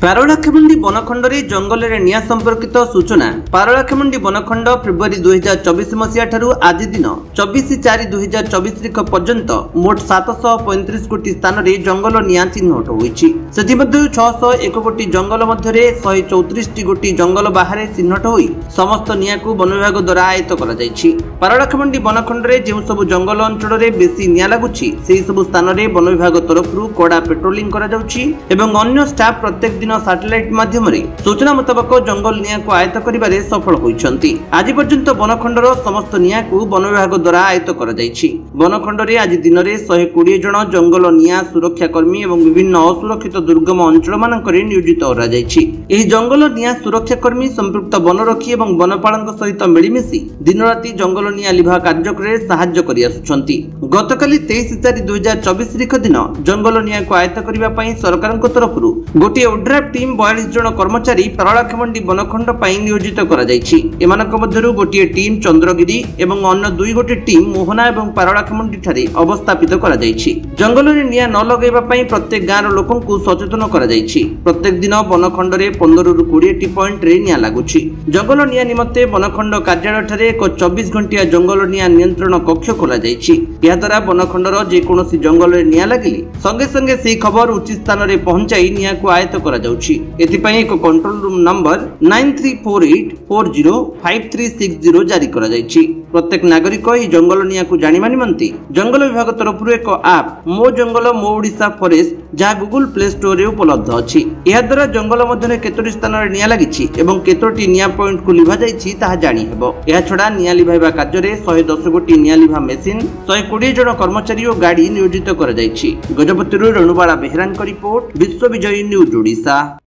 पारलाखेमुंडी बनखंड जंगल में निया संपर्कित सूचना। पारलाखेमुंडी बनखंड फेब्रुआरी 2024 मसीहा ठारू आज दिन 24/4/2024 पर्यंत मोट 735 कोटी स्थान में जंगल निया चिन्हट होईछि। सेथिमध्य 601 कोटी जंगल मध्य 134 कोटी जंगल बाहर चिन्हट होई समस्त निया को वन विभाग द्वारा आयत्त करा जायछि। पारलाखेमुंडी बनखंड में जो सब जंगल अंचल में बेसी निया लागुछि सेही सब स्थान में वन विभाग तरफ कड़ा पेट्रोलिंग करा जाउछि एवं अन्य स्टाफ प्रत्येक दिन सैटेलाइट माध्यम सूचना मुताबक जंगल निया को आयत्त करिबारे सफल होइछन्ति। आज पर्यंत बनखंडर समस्त निया को वन विभाग द्वारा आयत्त करा जायछि। बनखंड रे आज दिन में 120 जन जंगल निया सुरक्षा कर्मी एवं विभिन्न असुरक्षित दुर्गम अंचल मानकरे नियोजित करा जायछि। एही जंगल निया सुरक्षा कर्मी संपृक्त वनरक्षी एवं वनपालक सहित मिलिमिशि दिन राति जंगल निया लिभा कार्यक्रम साहाय्य करि आसुछन्ति। गतकाली 23/4/2024 दिन जंगल निया को आयत्त करिबा पई सरकारक तरफरु गोटे ओड्राफ्ट टीम 42 जन कर्मचारी पारलाखेमुंडी बनखंड पई नियोजित करा जायछि। एमानक मध्यरु गोटे टीम चंद्रगिरी एवं अन्य दुई गोटे टीम मोहना एवं पारलाखेमुंडी ठारे अवस्थापित करा जायछि। जंगल रे निया न लगेबा पई प्रत्येक गाँर लोकंकु सचेतन करा जायछि। प्रत्येक दिन बनखंड रे 15 रु 20 टी पॉइंट रे निया लागुछि। जंगल निया निमते बनखंड कार्यालय ठारे एक 24 घंटिया जंगल निया नियंत्रण कक्ष खोला जायछि। या द्वारा बनखंडर जे कोनोसी जंगल रे निया लागिले संगे संगे सेही खबर उचित स्थान रे पहुंचाई निया को आयत्त करा जाउछि। एथिपई एक कंट्रोल रूम नंबर 9348405360 जारी करा जायछि। प्रत्येक नागरिक ई जंगल निया को जानिबा निमंते जंगल विभाग तरफ एक ऐप मो जंगल मो ओडिशा फॉरेस्ट जहाँ गूगल प्ले स्टोर रे उपलब्ध अछि। या द्वारा जंगल मध्य केतोटी स्थान रे निया लागिछि एवं केतोटी निया पॉइंट को लिभा जायछि ताहा जानि हेबो। या छडा निया लिभाइबा कार्य रे 110 गोटी निया लिभा मेसिन 120 जन कर्मचारी और गाड़ी नियोजित करा जायछि। गजपतिरु रेणुबाला बेहरान रिपोर्ट विश्व विजय न्यूज ओडिशा।